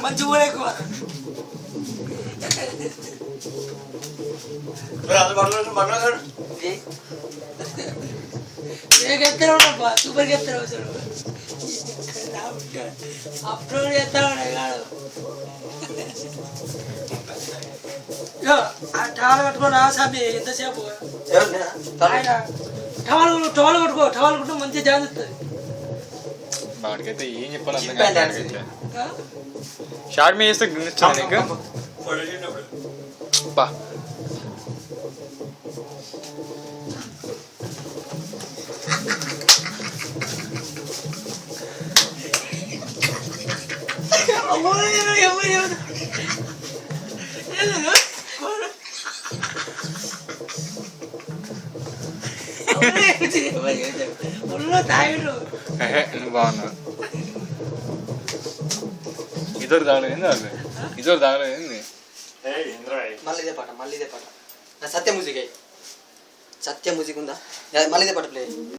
మంచి కూడా ఎక్కువ ఎత్తారా సూపర్ ఎత్తారు అప్పుడు ఎత్తాడు టవల్ కట్టుకోరా సాబి ఎంతసేపు ఆయన టవల్ కొట్టుకో మంచిగా జాగ్రత్త వాడికైతే ఏం చెప్పాలి షార్ట్ మీ చేస్తే గుర్తించాను నీకు బా నువ్వు బాగున్నావు ఇద్దరు తాగలేదు వాళ్ళు ఇద్దరు తాగలేదు మళ్ళీ ఇదే పాట సత్య మ్యూజిక్ ఉందా మళ్ళీ ఇదే పాట ప్లే